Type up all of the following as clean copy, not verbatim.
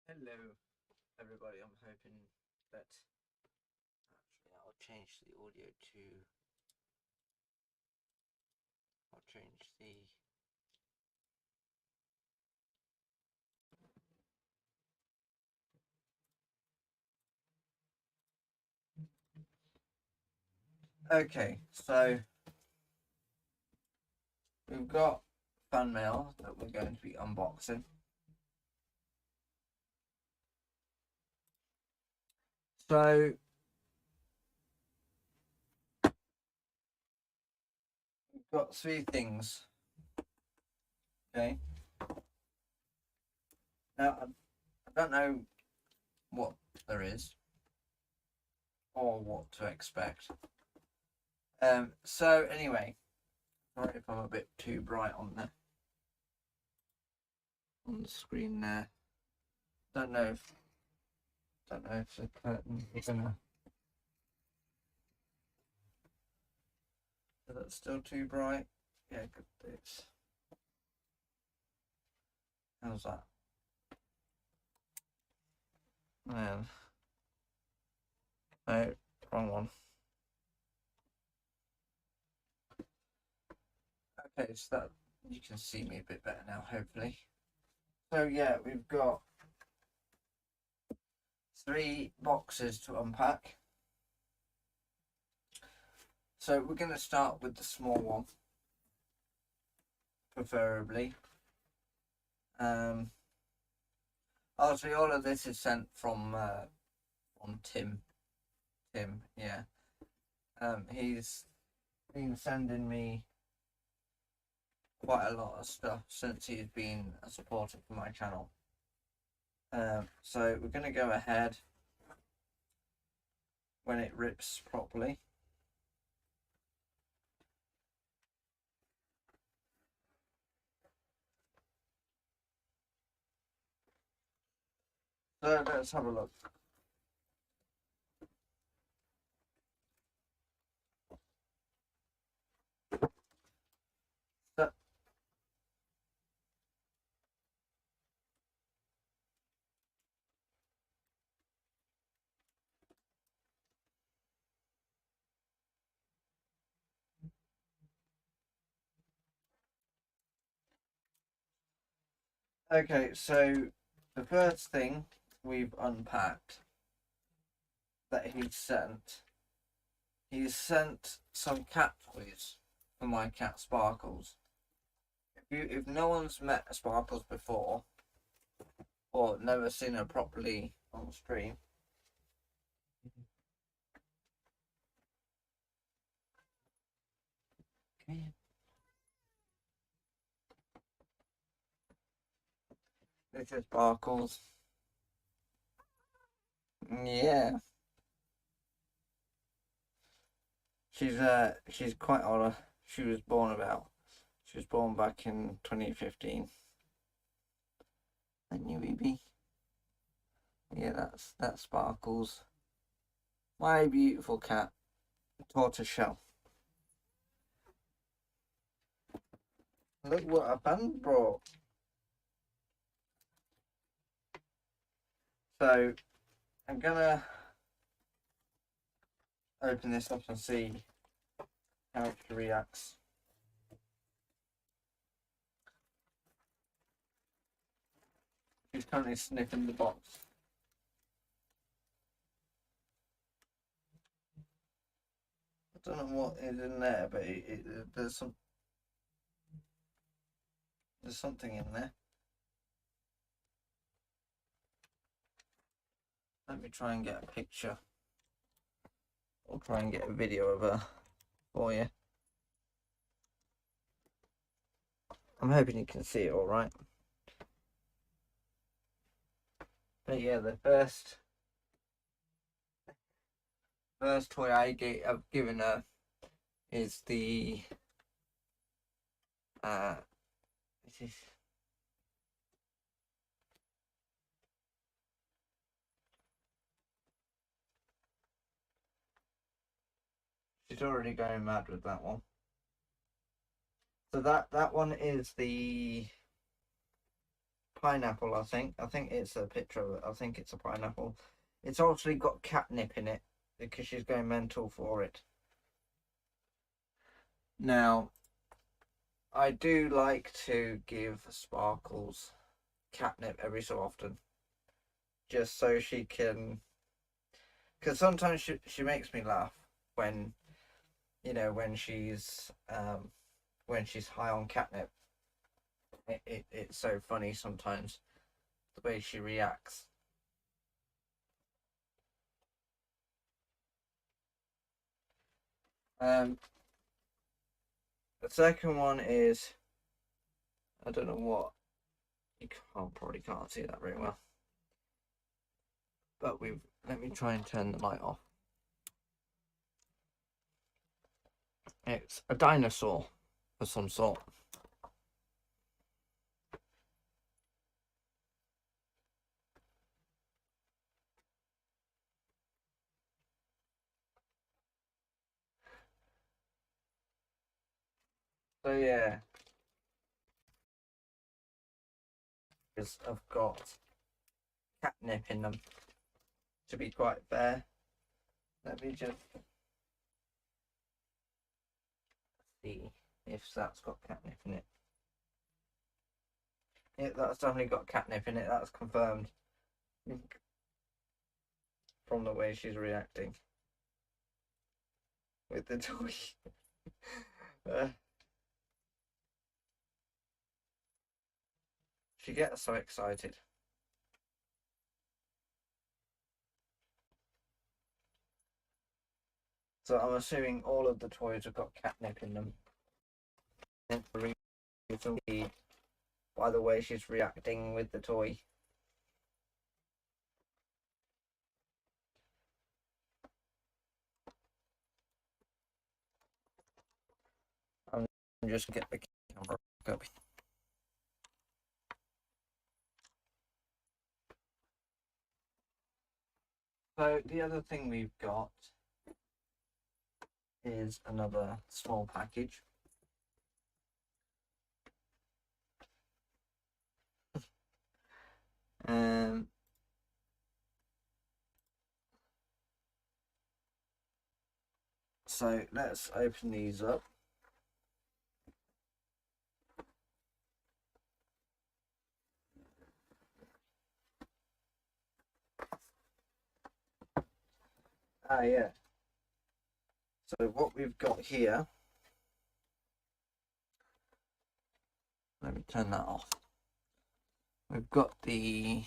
Hello, everybody. I'm hoping that actually I'll change the audio to. I'll change the. Okay, so we've got fan mail that we're going to be unboxing. So we've got three things. Okay. Now I don't know what there is or what to expect. So anyway, sorry if I'm a bit too bright on the screen there. Don't know if the curtain is gonna. Is that still too bright? Yeah, good. It's. How's that? Man. No, wrong one. Okay, so that you can see me a bit better now, hopefully. So yeah, we've got three boxes to unpack. So we're going to start with the small one, preferably. Obviously, all of this is sent from Tim. Tim, yeah. He's been sending me quite a lot of stuff since he's been a supporter for my channel. So we're going to go ahead when it rips properly. So let's have a look. So, okay, so the first thing we've unpacked that he's sent some cat toys for my cat Sparkles. If no one's met Sparkles before or never seen her properly on stream, okay. This is Sparkles. Yeah, she's quite old. She was born back in 2015. And you, baby. Yeah, that's Sparkles. My beautiful cat, tortoiseshell. Look what a band brought. So I'm gonna open this up and see how it reacts. She's currently sniffing the box. I don't know what is in there, but there's something in there. Let me try and get a picture. I'll try and get a video of her for you. I'm hoping you can see it all right. But yeah, the first toy I've given her is the this is she's already going mad with that one. So that one is the pineapple, I think. I think it's a picture of it. I think it's a pineapple. It's actually got catnip in it because she's going mental for it. Now, I do like to give Sparkles catnip every so often, just so she can, because sometimes she makes me laugh when, you know, when she's high on catnip. It's so funny sometimes the way she reacts. The second one is, I don't know what, you probably can't see that very well, but let me try and turn the light off. It's a dinosaur of some sort. So yeah, I've got catnip in them, to be quite fair. Let me just see if that's got catnip in it. Yeah, that's definitely got catnip in it. That's confirmed from the way she's reacting with the toy. She gets so excited. So I'm assuming all of the toys have got catnip in them. And the reason by the way she's reacting with the toy. I'm just get the camera up. So the other thing we've got is another small package. So let's open these up. Yeah. So what we've got here, let me turn that off. We've got the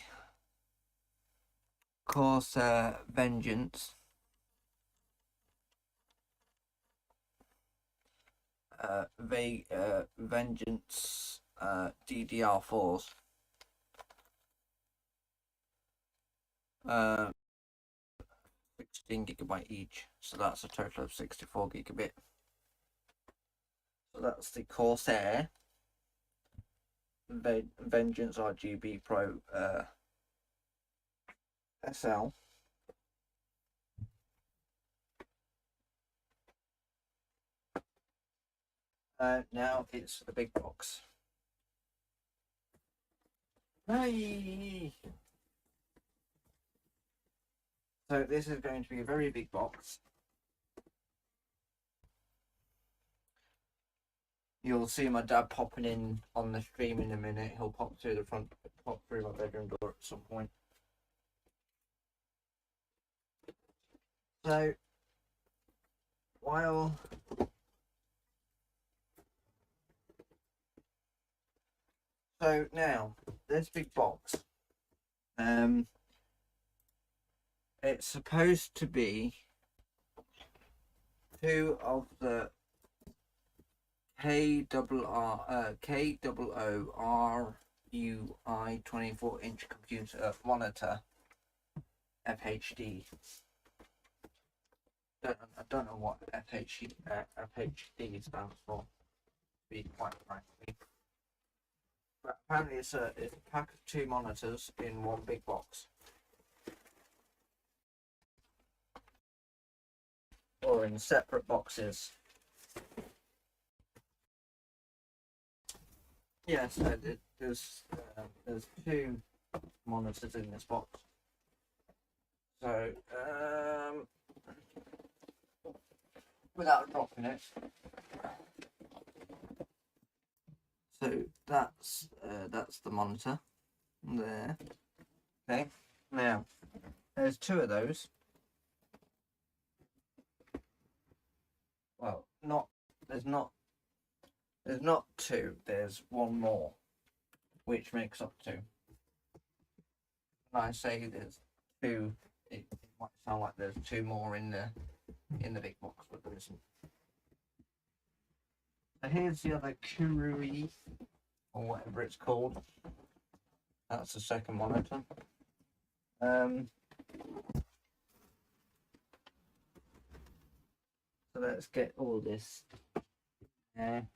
Corsair Vengeance Vengeance DDR4s. 16GB each, so that's a total of 64GB. So that's the Corsair Vengeance RGB Pro SL. Now it's the big box. Hey! So this is going to be a very big box. You'll see my dad popping in on the stream in a minute. He'll pop through my bedroom door at some point. So now this big box, it's supposed to be two of the KOORUI 24-inch computer monitor FHD. I don't know what FHD stands for, to be quite frank. But apparently it's a pack of two monitors in one big box. Or in separate boxes. yeah, so there's two monitors in this box. So without dropping it, so that's the monitor there. Okay, now there's two of those. Well, there's not two. There's one more, which makes up two. When I say there's two, it might sound like there's two more in the big box, but there isn't. So here's the other Kurui, or whatever it's called. That's the second monitor. So let's get all this. Let's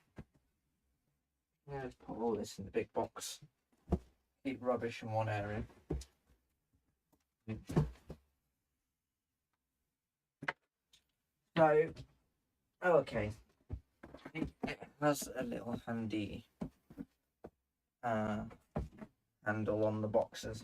put all this in the big box. Keep rubbish in one area. So, okay. It has a little handy handle on the boxes.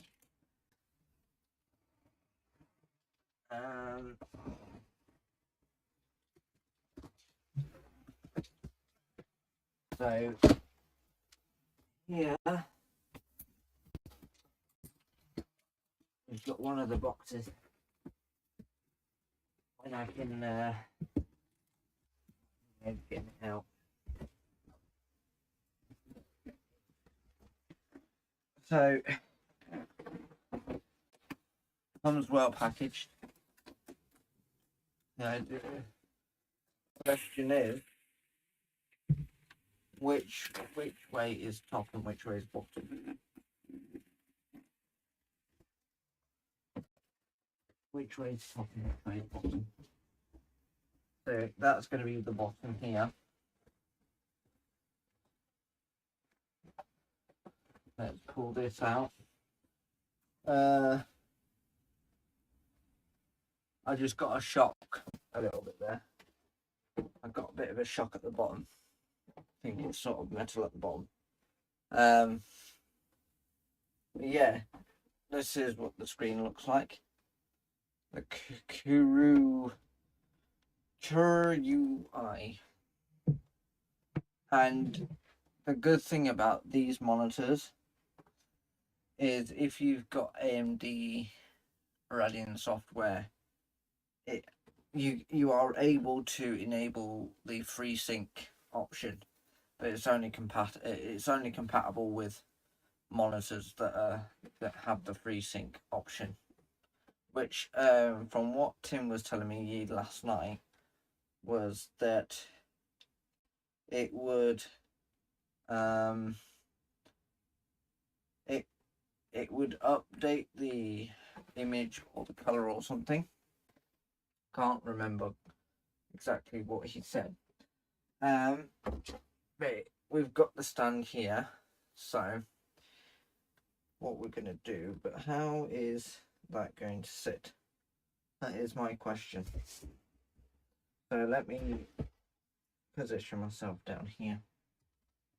So here we've got one of the boxes, and I can get it out. So comes well packaged. Now the question is, which way is top and which way is bottom? Which way is top and which way is bottom? So that's going to be the bottom here. Let's pull this out. I just got a shock a little bit there. I got a bit of a shock at the bottom. I think it's sort of metal at the bottom. Yeah, this is what the screen looks like. The Kurui. And the good thing about these monitors is if you've got AMD Radeon software, you are able to enable the FreeSync option, but it's only compatible with monitors that have the FreeSync option, which from what Tim was telling me last night was that it would it would update the image or the color or something. Can't remember exactly what he said. But we've got the stand here, so what we're going to do, but how is that going to sit? That is my question. So let me position myself down here.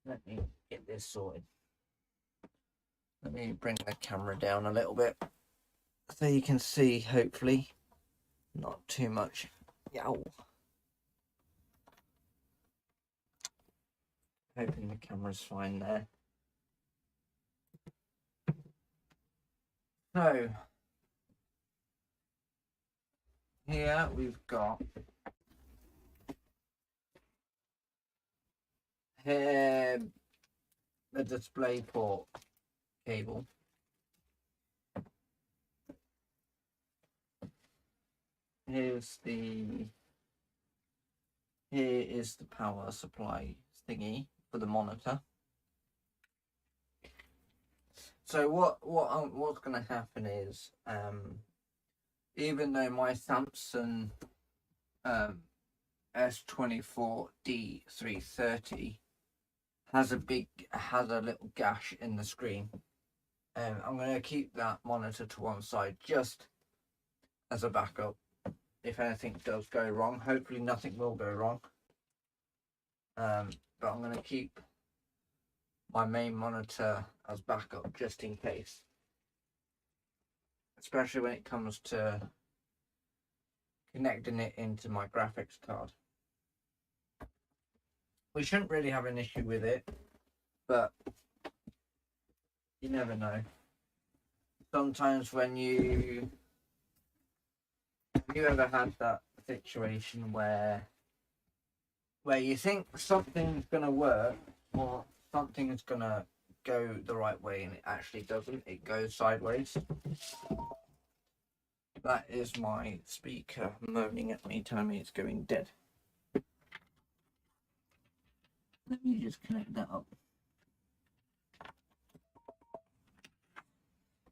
Let me get this sorted. Let me bring the camera down a little bit so you can see, hopefully, not too much. Yow. Hoping the camera's fine there. So here we've got here the display port cable. Here is the power supply thingy for the monitor. So what's going to happen is, even though my Samsung S24D330 has a little gash in the screen, I'm going to keep that monitor to one side just as a backup if anything does go wrong. Hopefully nothing will go wrong, but I'm going to keep my main monitor as backup just in case, especially when it comes to connecting it into my graphics card. We shouldn't really have an issue with it, but you never know. Sometimes when you have you ever had that situation where you think something's gonna work or something is gonna go the right way and it actually doesn't, it goes sideways? That is my speaker moaning at me, telling me it's going dead. Let me just connect that up.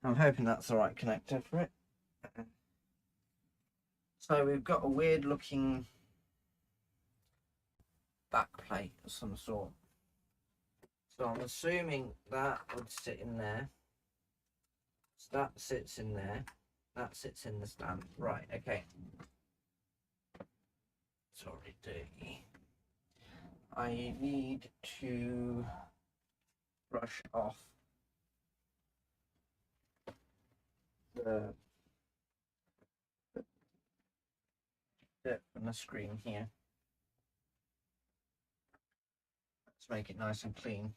I'm hoping that's the right connector for it. So we've got a weird looking back plate of some sort. So I'm assuming that would sit in there. So that sits in there. That sits in the stand. Right, okay. Sorry, dirty. I need to brush off the dirt from the screen here. Let's make it nice and clean.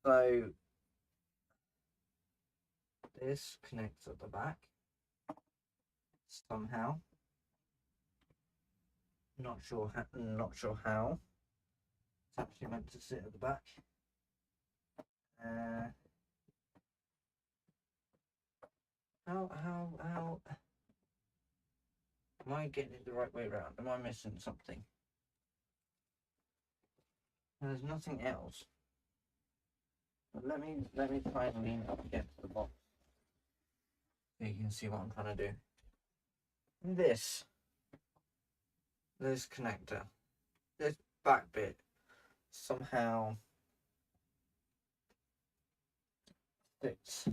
So this connects at the back somehow. Not sure how. It's actually meant to sit at the back. How am I getting it the right way around? Am I missing something? There's nothing else. But let me try and lean up against the box so you can see what I'm trying to do. This connector, this back bit somehow fits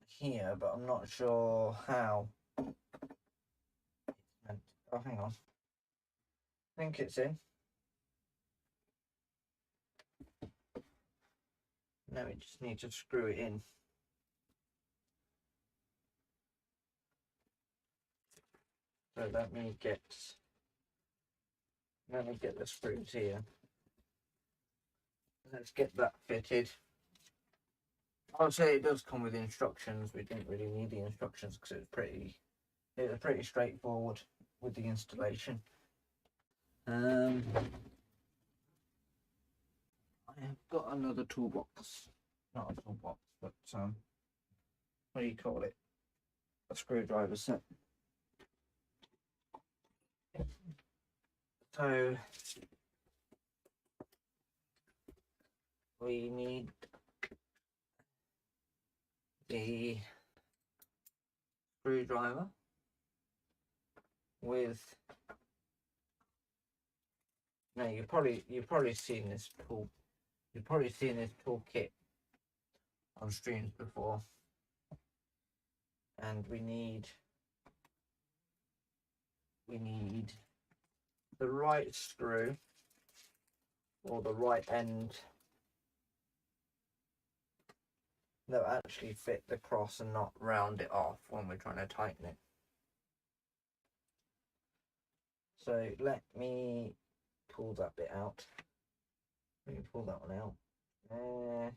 here, but I'm not sure how. Oh, hang on. I think it's in. Now we just need to screw it in. So let me get the screws here. Let's get that fitted. I would say it does come with instructions. We didn't really need the instructions because it was pretty straightforward with the installation. I have got another toolbox. Not a toolbox, but what do you call it? A screwdriver set. So we need the screwdriver with, now you've probably seen this tool. You've probably seen this toolkit on streams before. And we need the right screw, or the right end, that will actually fit the cross and not round it off when we're trying to tighten it. So let me pull that bit out. Let me pull that one out.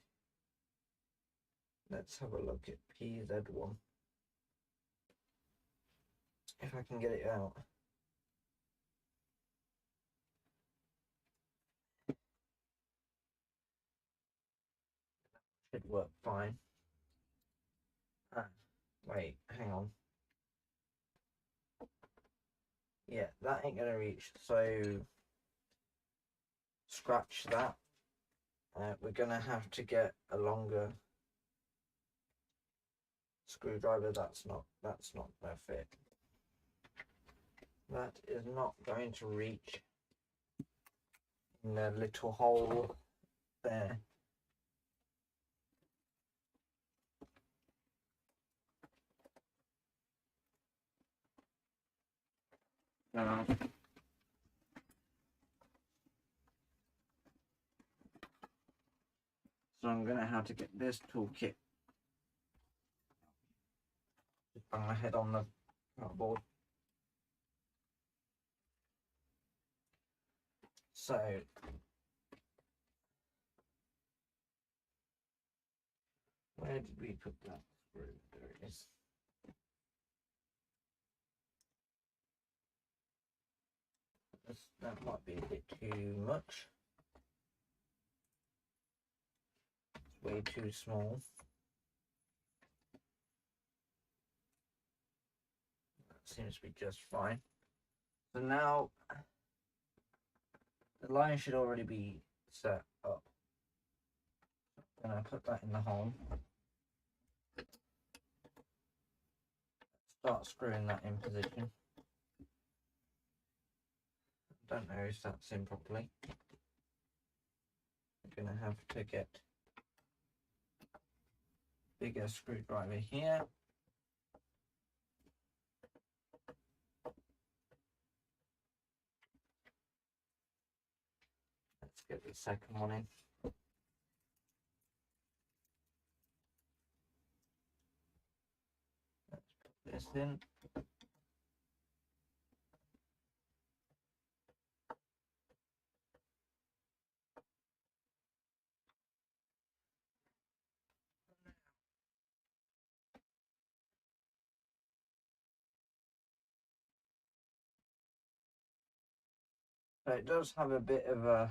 Let's have a look at PZ1. If I can get it out. Should work fine. Wait, hang on. Yeah, that ain't gonna reach, so scratch that. We're gonna have to get a longer screwdriver. That's not gonna fit. That is not going to reach in the little hole there. how to get this toolkit. Just bang my head on the cardboard. So where did we put that screw? There it is. That might be a bit too much. It's way too small. That seems to be just fine. So now the line should already be set up. I'm going to put that in the hole. Start screwing that in position. Don't know if that's in properly. I'm going to have to get a bigger screwdriver here. Let's get the second one in. Let's put this in. So it does have a bit of a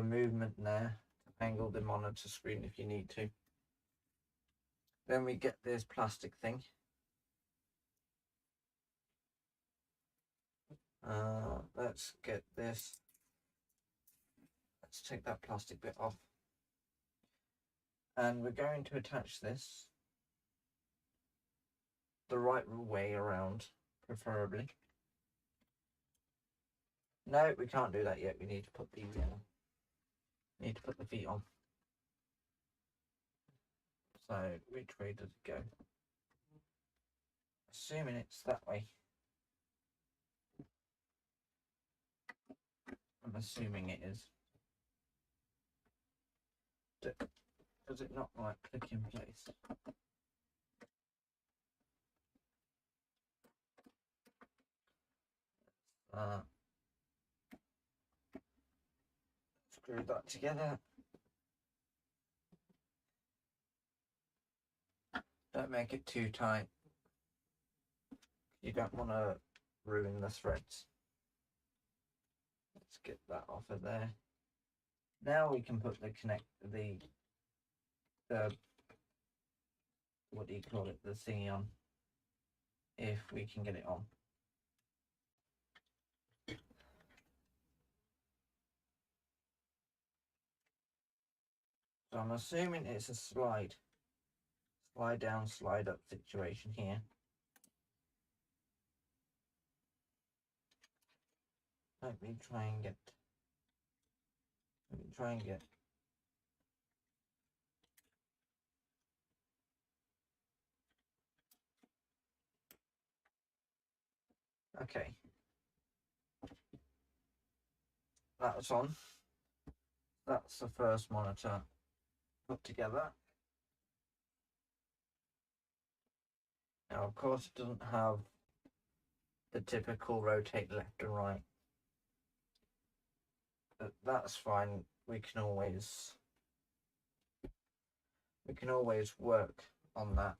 movement there to angle the monitor screen if you need to. Then we get this plastic thing. Let's get this. Let's take that plastic bit off. And we're going to attach this the right way around, preferably. No, we can't do that yet. We need to put the feet on. So which way does it go? Assuming it's that way. I'm assuming it is. Does it not like click in place? Screw that together. Don't make it too tight. You don't want to ruin the threads. Let's get that off of there. Now we can put the what do you call it? The thingy on. If we can get it on. So I'm assuming it's a slide down, slide up situation here. Let me try and get. Okay. That's on. That's the first monitor put together. Now, of course, it doesn't have the typical rotate left and right. But that's fine. We can always work on that.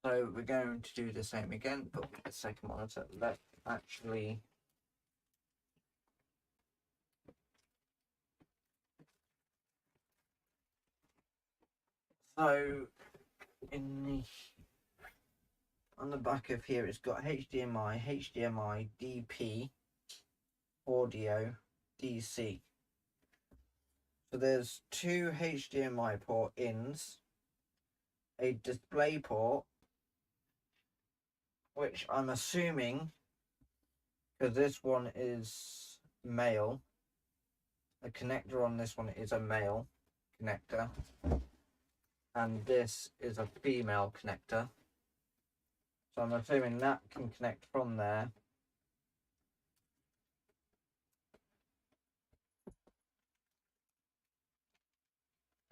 So we're going to do the same again, but with the second monitor. Let's actually on the back of here it's got HDMI, DP, audio, DC. So there's two HDMI port ins, a display port, which I'm assuming, because this one is male, the connector on this one is a male connector, and this is a female connector. So I'm assuming that can connect from there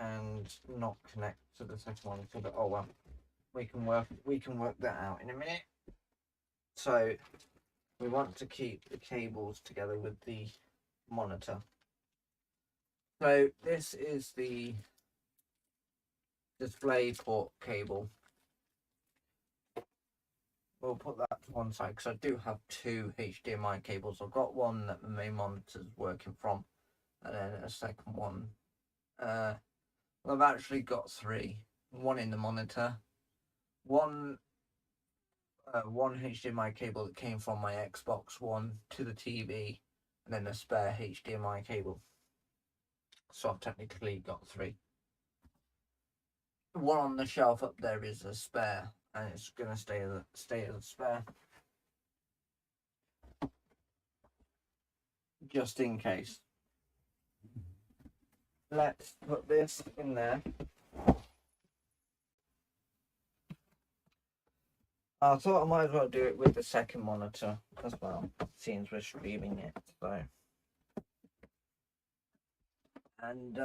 and not connect to the second one. So that, oh well, we can work that out in a minute. So we want to keep the cables together with the monitor. So this is the display port cable. We'll put that to one side because I do have two HDMI cables. I've got one that the main monitor is working from, and then a second one. Well, I've actually got three. One in the monitor, one HDMI cable that came from my Xbox One to the TV, and then a spare HDMI cable. So I've technically got three. The one on the shelf up there is a spare, and it's gonna stay as a spare, just in case. Let's put this in there. I thought I might as well do it with the second monitor as well, since we're streaming it. So, and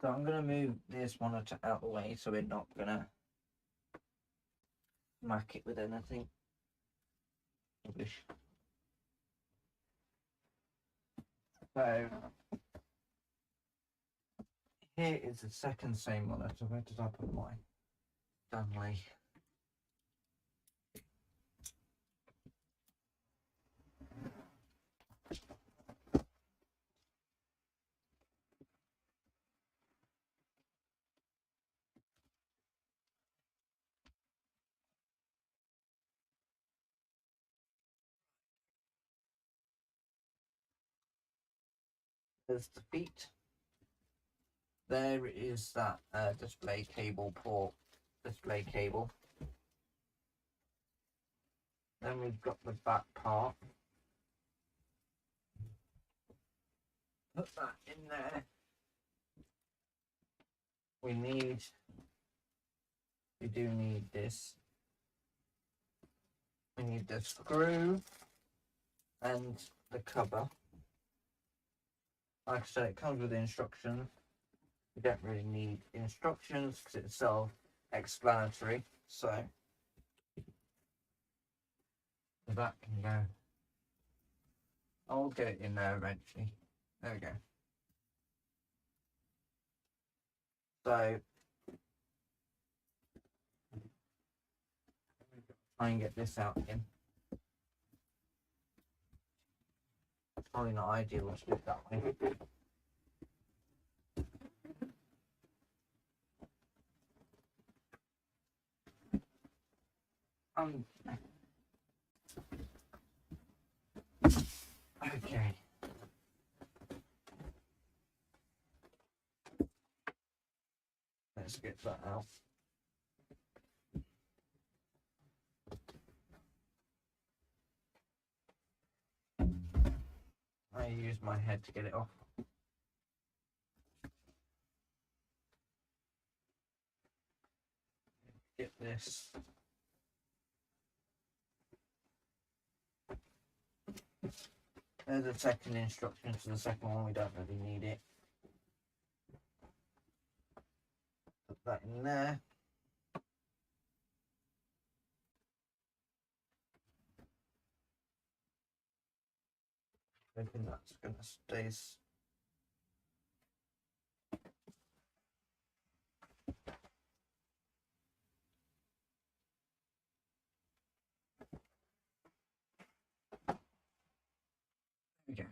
so I'm gonna move this monitor out of the way so we're not gonna smack it with anything. English. So here is the second same monitor. Where did I put my Stanley? There's the feet. There is that display cable port, display cable. Then we've got the back part. Put that in there. We do need this. We need the screw and the cover. Like I said, it comes with instructions. We don't really need instructions because it's self-explanatory. So that can go. I'll get it in there eventually. There we go. So try and get this out again. Probably not ideal to do it that way. Okay. Let's get that out. I use my head to get it off. Get this. There's a second instruction to the second one. We don't really need it. Put that in there. I think that's going to stay. Okay.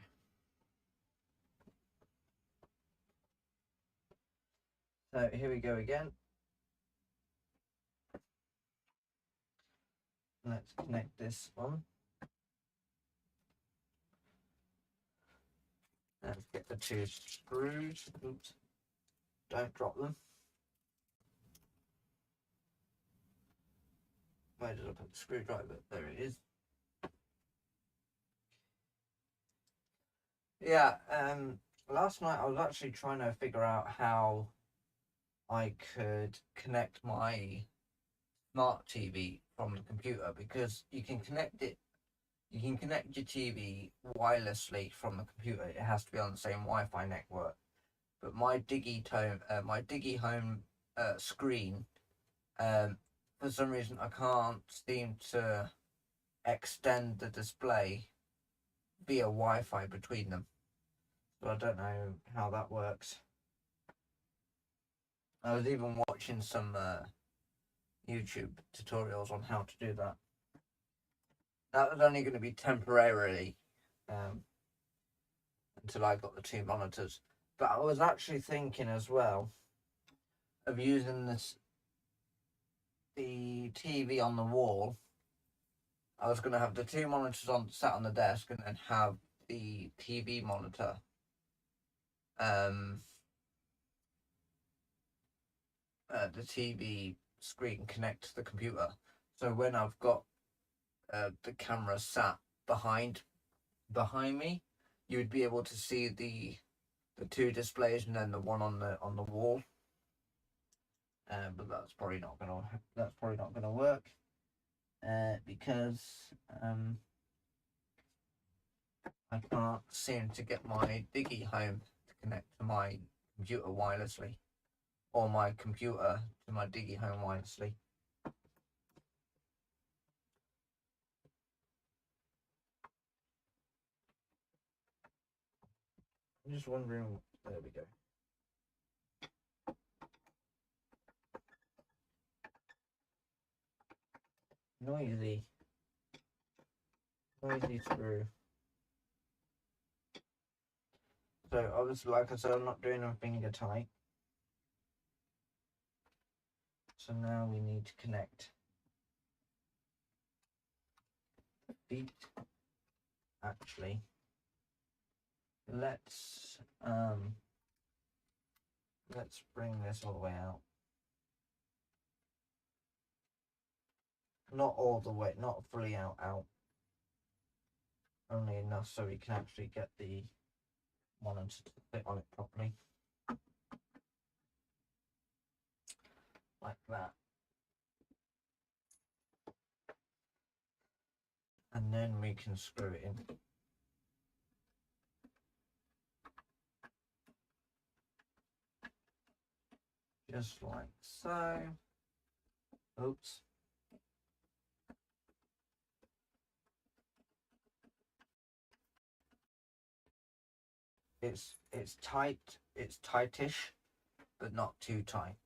So here we go again. Let's connect this one. Let's get the two screws. Oops. Don't drop them. Where did I put the screwdriver? There it is. Yeah, last night I was actually trying to figure out how I could connect my smart TV from the computer, because you can connect it You can connect your TV wirelessly from the computer. It has to be on the same Wi-Fi network. But my Digi Home screen, for some reason I can't seem to extend the display via Wi-Fi between them. So I don't know how that works. I was even watching some YouTube tutorials on how to do that. That was only going to be temporarily until I got the 2 monitors. But I was actually thinking as well of using the TV on the wall. I was going to have the 2 monitors sat on the desk, and then have the TV monitor the TV screen connect to the computer. So when I've got the camera sat behind me, you would be able to see the 2 displays and then the one on the wall. But that's probably not gonna work because I can't seem to get my Digi Home to connect to my computer wirelessly, or my computer to my Digi Home wirelessly. I'm just wondering. There we go. Noisy screw. So obviously, like I said, I'm not doing them finger tight. So now we need to connect the feet. Actually, let's bring this all the way out. Not all the way, not fully out. Only enough so we can actually get the monitor to fit on it properly. Like that. And then we can screw it in. Just like so. Oops. It's tight, it's tightish, but not too tight.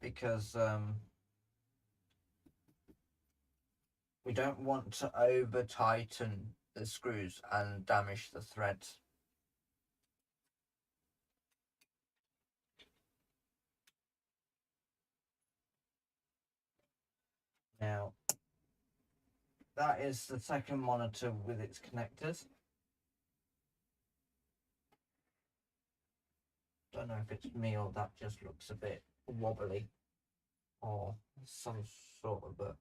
Because we don't want to over tighten the screws and damage the threads. Now, that is the second monitor with its connectors. Don't know if it's me or that just looks a bit wobbly, or some sort of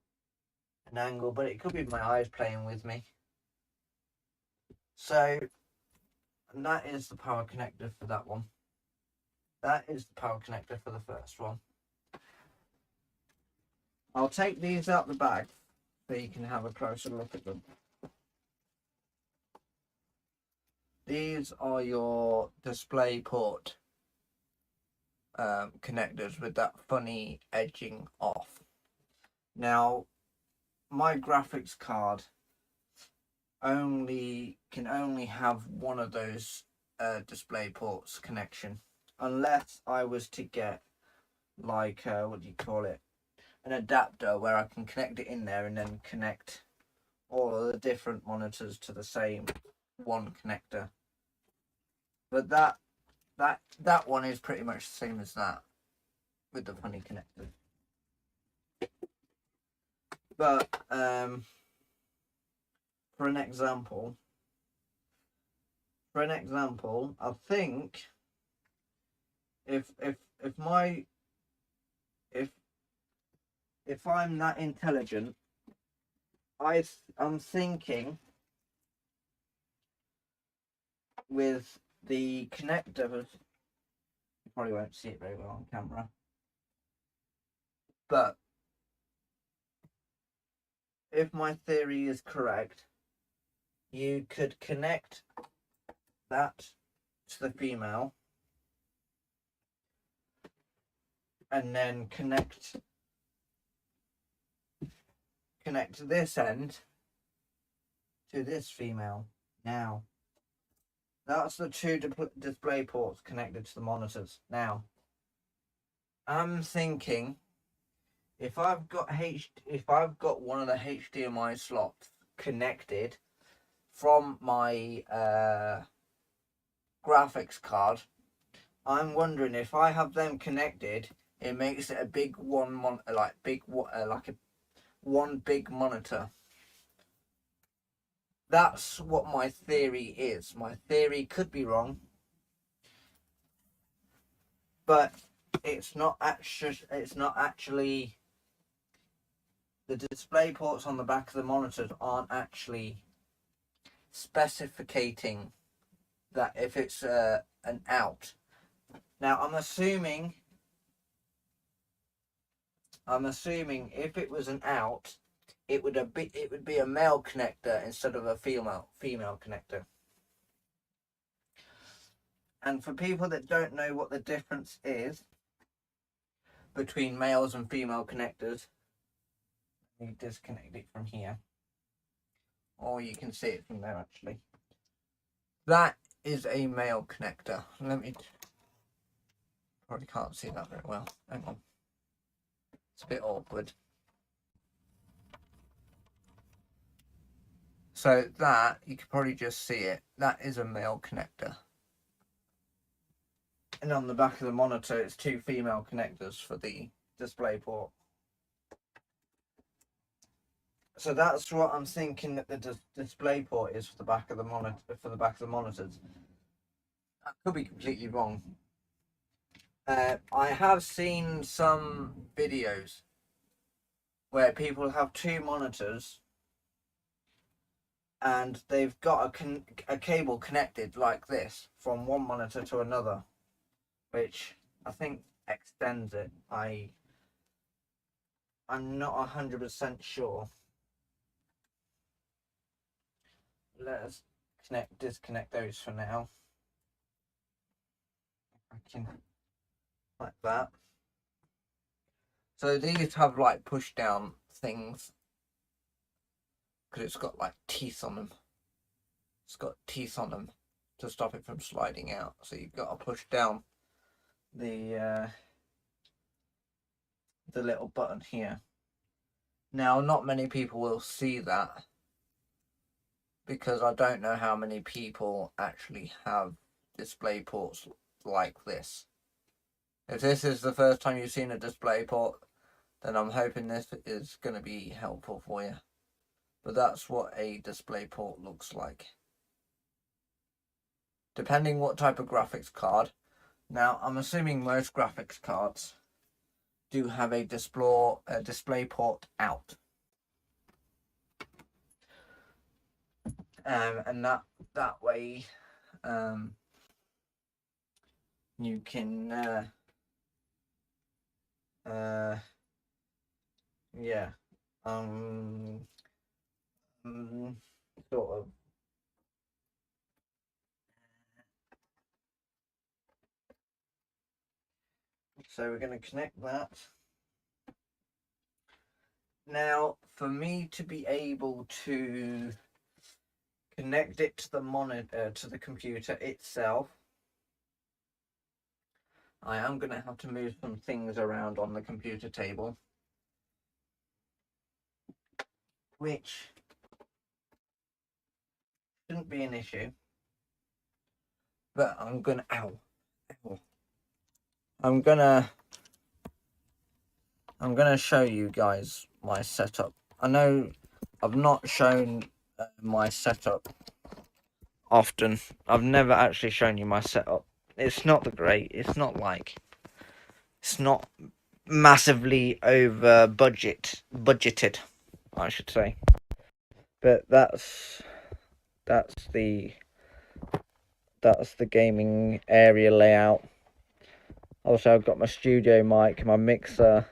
an angle, but it could be my eyes playing with me. So that is the power connector for that one. That is the power connector for the first one. I'll take these out the bag so you can have a closer look at them. These are your display port connectors with that funny edging off. Now, my graphics card can only have one of those display ports connection, unless I was to get like what do you call it, an adapter where I can connect it in there and then connect all of the different monitors to the same one connector. But that one is pretty much the same as that, with the funny connector. But for an example, I think if I'm that intelligent, I'm thinking with the connectors, you probably won't see it very well on camera, but if my theory is correct, you could connect that to the female and then connect this end to this female. Now, that's the two display ports connected to the monitors. Now, I'm thinking if I've got one of the HDMI slots connected from my graphics card, I'm wondering if I have them connected, it makes it a big one big monitor. That's what my theory is. My theory could be wrong, but it's not actually the display ports on the back of the monitors aren't actually specifying that if it's an out. Now I'm assuming if it was an out, it would be a male connector instead of a female connector. And for people that don't know what the difference is between males and female connectors, let me disconnect it from here, or you can see it from there actually. That is a male connector. Probably can't see that very well. Hang on. It's a bit awkward. So that, you can probably just see it. That is a male connector. And on the back of the monitor, it's two female connectors for the display port. So that's what I'm thinking that the display port is for the back of the monitor, monitors. I could be completely wrong. I have seen some videos where people have two monitors and they've got a cable connected like this from one monitor to another, which I think extends it. I'm not 100% sure. Let's disconnect those for now. I can, like that. So these have like push down things because it's got like teeth on them. It's got teeth on them to stop it from sliding out. So you've got to push down the little button here. Now, not many people will see that because I don't know how many people actually have display ports like this. If this is the first time you've seen a display port, then I'm hoping this is going to be helpful for you. But that's what a display port looks like. Depending what type of graphics card. Now, I'm assuming most graphics cards do have a display port out. And that way you can yeah sort of so we're going to connect that. Now, for me to be able to connect it to the monitor, to the computer itself, I am going to have to move some things around on the computer table, which shouldn't be an issue. But I'm gonna show you guys my setup. I know I've not shown my setup often. I've never actually shown you my setup. It's not it's not massively over budgeted, I should say. But that's the gaming area layout. Also, I've got my studio mic, my mixer.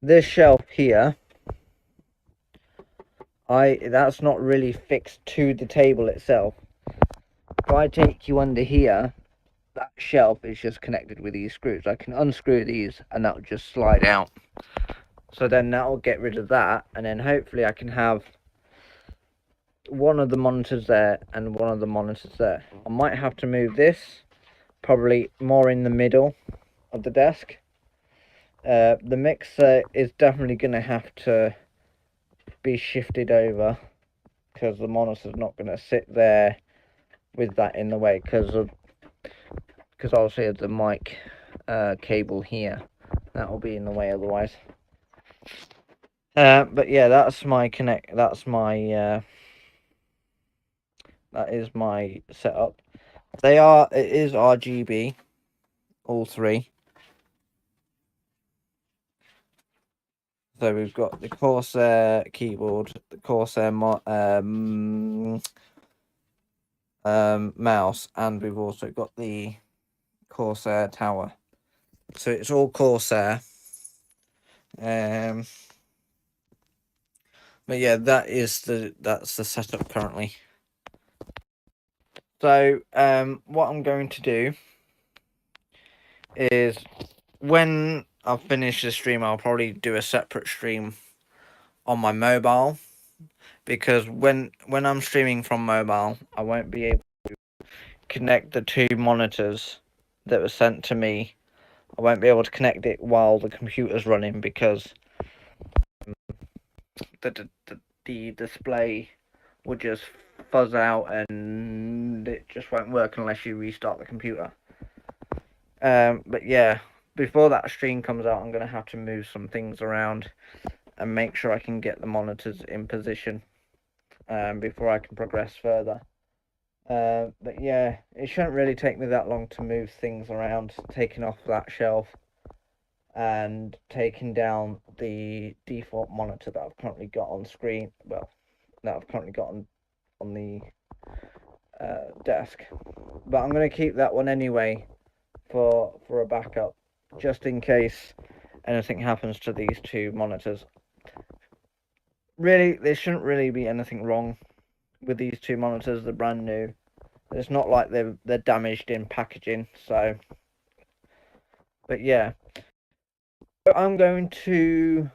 This shelf here that's not really fixed to the table itself. If I take you under here, that shelf is just connected with these screws. I can unscrew these and that'll just slide out. So then that'll get rid of that, and then hopefully I can have one of the monitors there and one of the monitors there. I might have to move this probably more in the middle of the desk. The mixer is definitely going to have to be shifted over because the monitor's not going to sit there with that in the way, because obviously of the mic cable here, that will be in the way otherwise. But yeah, that's my that is my setup. It is RGB, all three. So we've got the Corsair keyboard, the Corsair mouse, and we've also got the Corsair tower. So it's all Corsair. But yeah, that's the setup currently. So what I'm going to do is, when I've finished the stream, I'll probably do a separate stream on my mobile, because when I'm streaming from mobile, I won't be able to connect the two monitors that were sent to me. I won't be able to connect it while the computer's running, because the display will just fuzz out and it just won't work unless you restart the computer. But yeah, before that stream comes out, I'm going to have to move some things around and make sure I can get the monitors in position before I can progress further. But yeah, it shouldn't really take me that long to move things around, taking off that shelf and taking down the default monitor that I've currently got on screen. Well, that I've currently got on the desk. But I'm going to keep that one anyway for a backup, just in case anything happens to these two monitors. Really, there shouldn't really be anything wrong with these two monitors. They're brand new. It's not like they're damaged in packaging. So, but yeah, so I'm going to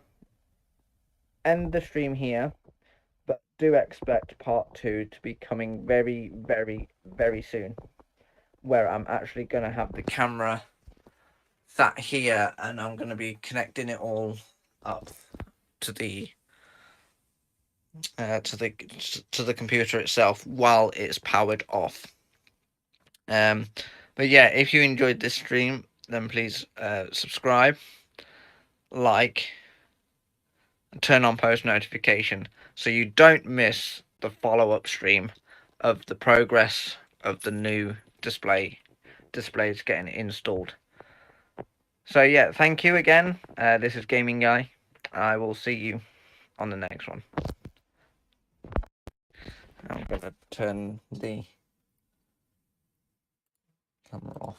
end the stream here, but do expect part 2 to be coming very, very, very soon, where I'm actually going to have the camera sat here and I'm going to be connecting it all up to the computer itself while it's powered off. But yeah, if you enjoyed this stream, then please subscribe, like, and turn on post notification so you don't miss the follow-up stream of the progress of the new displays getting installed. So yeah, thank you again. This is Gaming Guy. I will see you on the next one. I'm gonna turn the camera off.